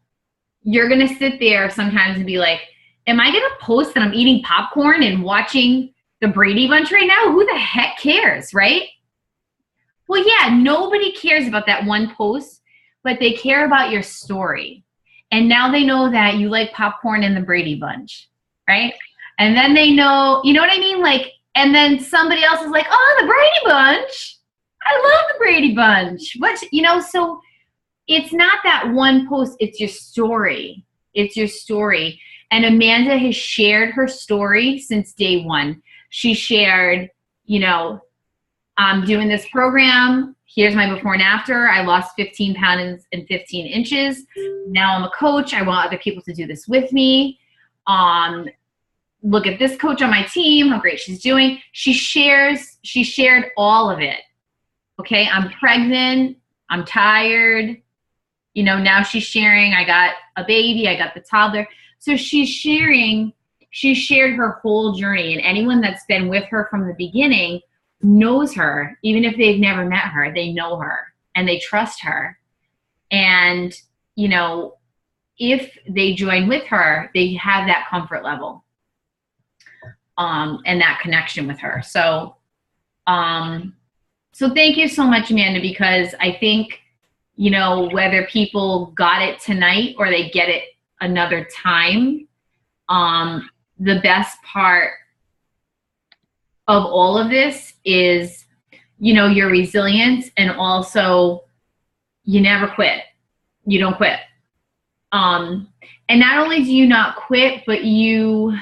You're going to sit there sometimes and be like, am I going to post that I'm eating popcorn and watching, the Brady Bunch right now? Who the heck cares, right? Well, yeah, nobody cares about that one post, but they care about your story. And now they know that you like popcorn and the Brady Bunch, right? And then they know, you know what I mean? Like, and then somebody else is like, oh, the Brady Bunch. I love the Brady Bunch. What, you know, so it's not that one post, it's your story. It's your story. And Amanda has shared her story since day one. She shared, you know, I'm doing this program. Here's my before and after. I lost 15 pounds and 15 inches. Now I'm a coach. I want other people to do this with me. Look at this coach on my team, how great she's doing. She shared all of it. Okay, I'm pregnant. I'm tired. You know, now she's sharing, I got a baby, I got the toddler. So she shared her whole journey. And anyone that's been with her from the beginning knows her. Even if they've never met her, they know her and they trust her. And, you know, if they join with her, they have that comfort level and that connection with her. So, so thank you so much, Amanda, because I think, you know, whether people got it tonight or they get it another time, the best part of all of this is, you know, your resilience, and also you never quit. You don't quit. And not only do you not quit, but you're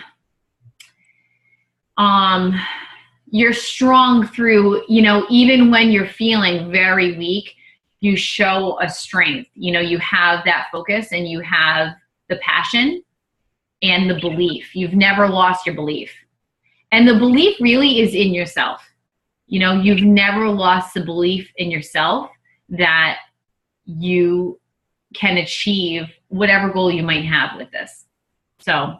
strong through, you know, even when you're feeling very weak, you show a strength. You know, you have that focus and you have the passion and the belief. You've never lost your belief. And the belief really is in yourself. You know, you've never lost the belief in yourself that you can achieve whatever goal you might have with this. So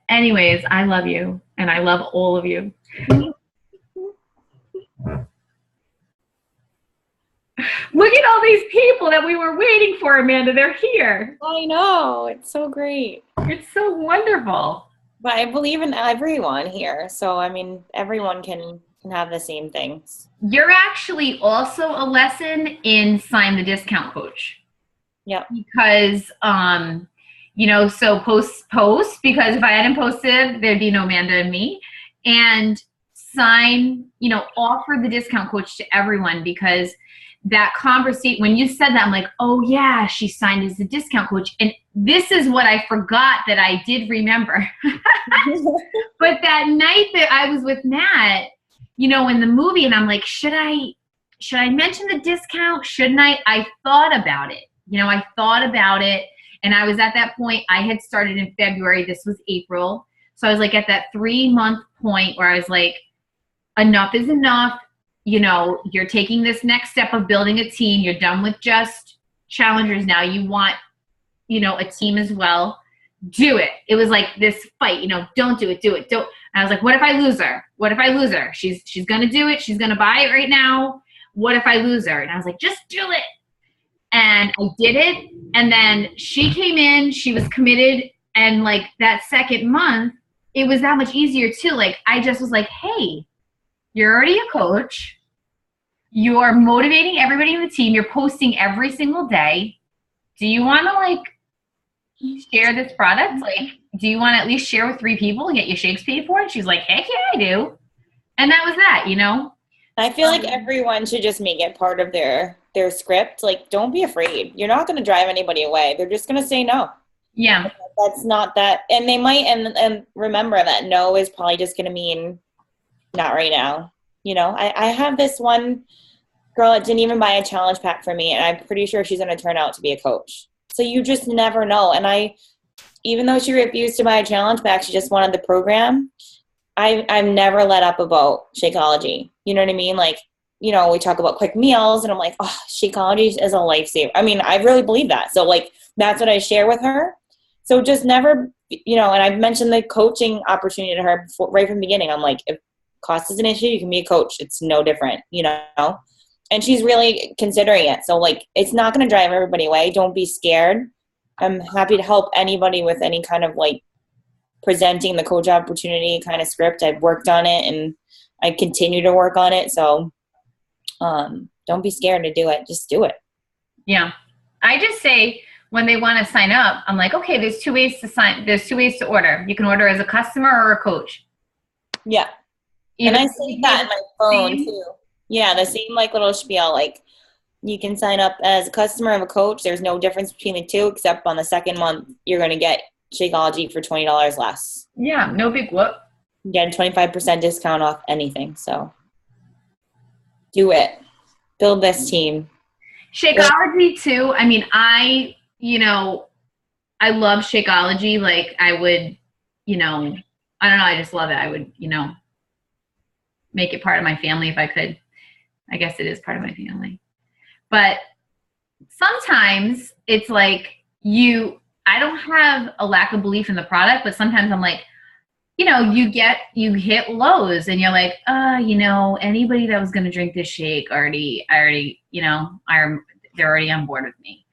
anyways, I love you and I love all of you. Look at all these people that we were waiting for, Amanda. They're here. I know. It's so great. It's so wonderful. But I believe in everyone here. So, I mean, everyone can have the same things. You're actually also a lesson in Sign the Discount Coach. Yeah. Because, you know, so post, because if I hadn't posted, there'd be no Amanda and me. And sign, you know, offer the discount coach to everyone, because that conversation, when you said that, I'm like, oh yeah, she signed as the discount coach. And this is what I forgot that I did remember. But that night that I was with Matt, you know, in the movie, and I'm like, should I mention the discount? Shouldn't I? I thought about it. You know, I thought about it. And I was at that point, I had started in February. This was April. So I was like at that 3-month point where I was like, enough is enough. You know, you're taking this next step of building a team. You're done with just challengers now. You want, you know, a team as well. Do it. It was like this fight, you know, don't do it, do it, don't. And I was like, what if I lose her? What if I lose her? She's going to do it. She's going to buy it right now. What if I lose her? And I was like, just do it. And I did it. And then she came in, she was committed. And like that second month, it was that much easier too. Like I just was like, hey, you're already a coach. You're motivating everybody in the team. You're posting every single day. Do you want to like share this product? Like, do you want to at least share with 3 people and get your shakes paid for? And she's like, heck yeah, I do. And that was that, you know? I feel like everyone should just make it part of their script. Like, don't be afraid. You're not going to drive anybody away. They're just going to say no. Yeah. That's not that. And they might, and remember that no is probably just going to mean not right now. You know, I have this one girl that didn't even buy a challenge pack for me, and I'm pretty sure she's going to turn out to be a coach. So you just never know. And even though she refused to buy a challenge pack, she just wanted the program. I've never let up about Shakeology. You know what I mean? Like, you know, we talk about quick meals, and I'm like, oh, Shakeology is a lifesaver. I mean, I really believe that. So, like, that's what I share with her. So just never, you know, and I've mentioned the coaching opportunity to her before, right from the beginning. I'm like, if cost is an issue, you can be a coach. It's no different, you know? And she's really considering it. So, like, it's not going to drive everybody away. Don't be scared. I'm happy to help anybody with any kind of, like, presenting the coach opportunity kind of script. I've worked on it and I continue to work on it. So don't be scared to do it. Just do it. Yeah. I just say when they want to sign up, I'm like, okay, there's two ways to order. You can order as a customer or a coach. Yeah. And I say that in my phone too. Yeah, the same like little spiel, like you can sign up as a customer of a coach. There's no difference between the two, except on the second month, you're going to get Shakeology for $20 less. Yeah, no big whoop. You get a 25% discount off anything. So do it. Build this team. Shakeology too. I mean, I love Shakeology. Like I would, I don't know. I just love it. I would, make it part of my family if I could. I guess it is part of my family. But sometimes it's like I don't have a lack of belief in the product, but sometimes I'm like, you hit lows and you're like, anybody that was going to drink this shake they're already on board with me.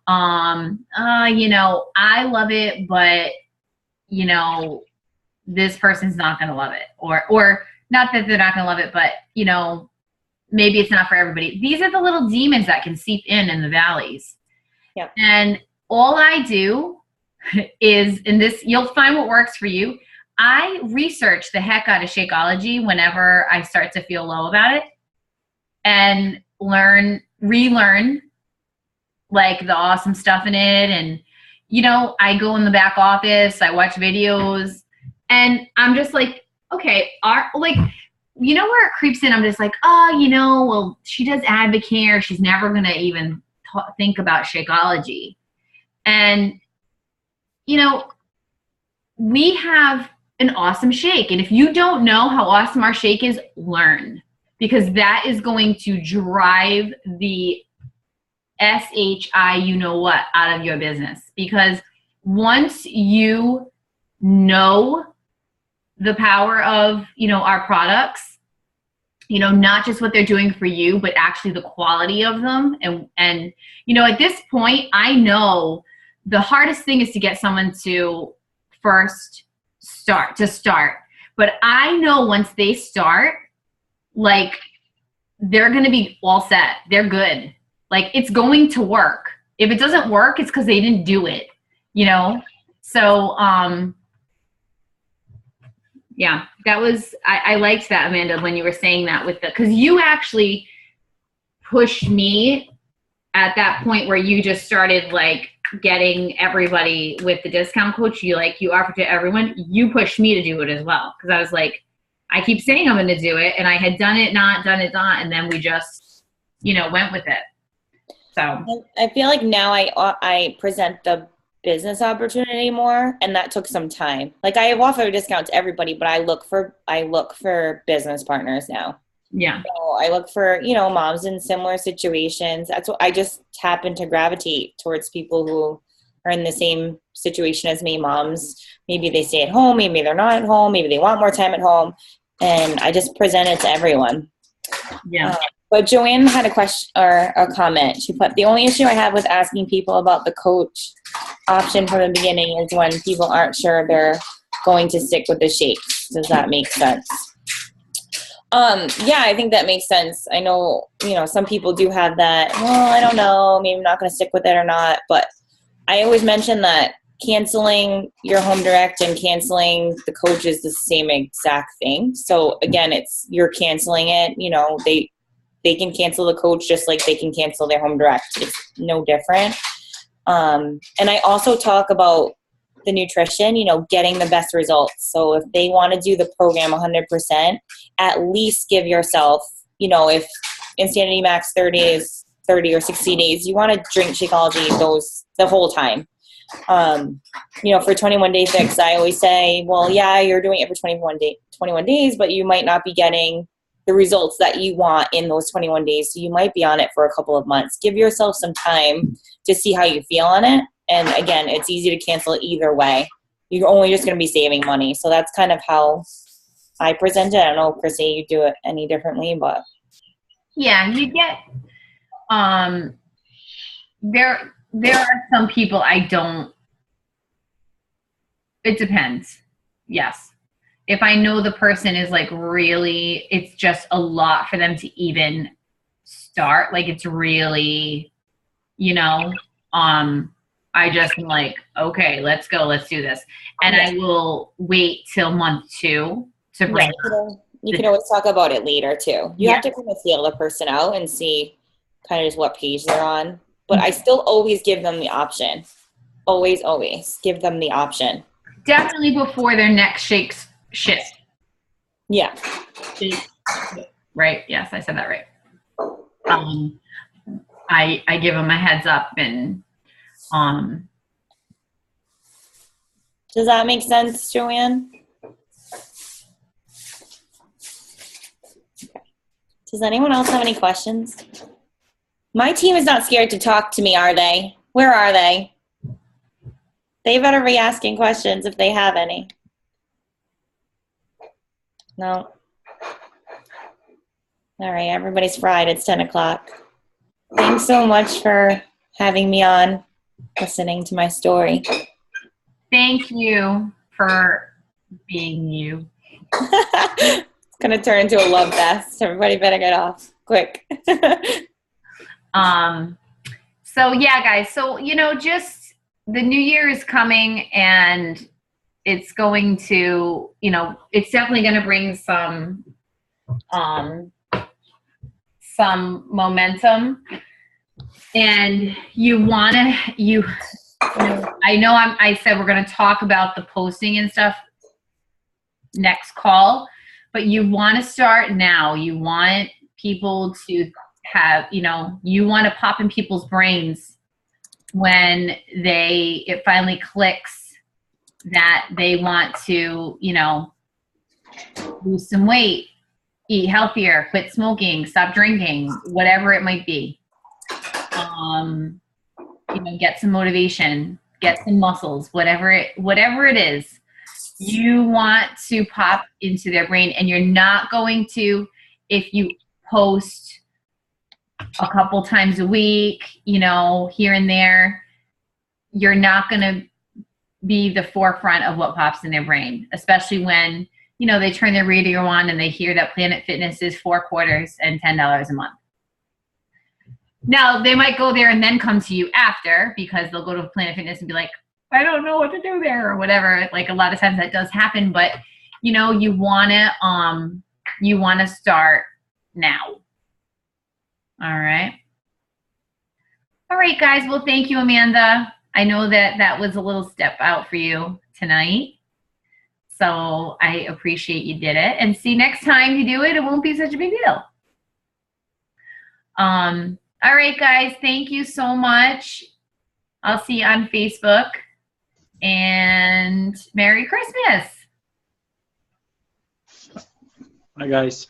I love it, but, this person's not going to love it or not that they're not going to love it, but, maybe it's not for everybody. These are the little demons that can seep in the valleys. Yep. And all I do is you'll find what works for you. I research the heck out of Shakeology whenever I start to feel low about it and relearn like the awesome stuff in it. And, I go in the back office, I watch videos and I'm just like, okay, where it creeps in, I'm just like, well, she does Advocare. She's never going to even think about Shakeology. And, we have an awesome shake. And if you don't know how awesome our shake is, learn. Because that is going to drive the SHI out of your business. Because once you know the power of, our products, not just what they're doing for you, but actually the quality of them. And at this point, I know the hardest thing is to get someone to first start. But I know once they start, like, they're going to be all set. They're good. Like, it's going to work. If it doesn't work, it's because they didn't do it, So, yeah, that was, I liked that, Amanda, when you were saying that because you actually pushed me at that point where you just started like getting everybody with the discount coach. You offered to everyone. You pushed me to do it as well. Cause I was like, I keep saying I'm going to do it. And I had done it, not. And then we just, went with it. So I feel like now I present the business opportunity more, and that took some time. Like I have offered a discount to everybody, but I look for business partners now. Yeah. So I look for, moms in similar situations. That's what I just happen to gravitate towards people who are in the same situation as me, moms. Maybe they stay at home, maybe they're not at home, maybe they want more time at home. And I just present it to everyone. Yeah. But Joanne had a question or a comment. She put, the only issue I have with asking people about the coach option from the beginning is when people aren't sure they're going to stick with the shakes. Does that make sense? Yeah, I think that makes sense. I know, some people do have that, well, I don't know, maybe I'm not going to stick with it or not. But I always mention that canceling your home direct and canceling the coach is the same exact thing. So again, you're canceling it, they can cancel the coach just like they can cancel their home direct. It's no different. And I also talk about the nutrition, getting the best results. So if they want to do the program 100%, at least give yourself, if Insanity Max 30 or 60 days, you want to drink Shakeology the whole time. For 21 Day Fix, I always say, well, yeah, you're doing it for 21 days, but you might not be getting the results that you want in those 21 days. So you might be on it for a couple of months. Give yourself some time to see how you feel on it. And again, it's easy to cancel either way. You're only just going to be saving money. So that's kind of how I present it. I don't know, Chrissy, you do it any differently, but. Yeah, you get, there are some people it depends. Yes. If I know the person is like really, it's just a lot for them to even start. Like it's really, you know, I just am like, okay, let's go, let's do this. And I will wait till month 2 to bring you can always talk about it later too. You Yeah. have to kind of feel the person out and see kind of just what page they're on. But I still always give them the option. Always give them the option. Definitely before their neck shakes shit. Yeah. Right? Yes, I said that right. I give them a heads up and Does that make sense, Joanne? Does anyone else have any questions? My team is not scared to talk to me, are they? Where are they? They better be asking questions if they have any. No. All right, everybody's fried. It's 10 o'clock. Thanks so much for having me on, listening to my story. Thank you for being you. It's going to turn into a love fest. Everybody better get off quick. So yeah, guys. So, you know, just the new year is coming and it's going to, you know, it's definitely going to bring some momentum. And you want to, I know I said we're going to talk about the posting and stuff next call, but you want to start now. You want people to have, you know, you want to pop in people's brains when it finally clicks that they want to, you know, lose some weight, eat healthier, quit smoking, stop drinking, whatever it might be. You know, get some motivation, get some muscles, whatever it is, you want to pop into their brain. And you're not going to, if you post a couple times a week, you know, here and there, you're not going to be the forefront of what pops in their brain, especially when, you know, they turn their radio on and they hear that Planet Fitness is 4 quarters and $10 a month. Now, they might go there and then come to you after because they'll go to Planet Fitness and be like, I don't know what to do there or whatever. Like a lot of times that does happen, but you know, you want to start now. All right. All right, guys. Well, thank you, Amanda. I know that was a little step out for you tonight. So I appreciate you did it. And see, next time you do it, it won't be such a big deal. All right, guys. Thank you so much. I'll see you on Facebook. And Merry Christmas. Bye, guys.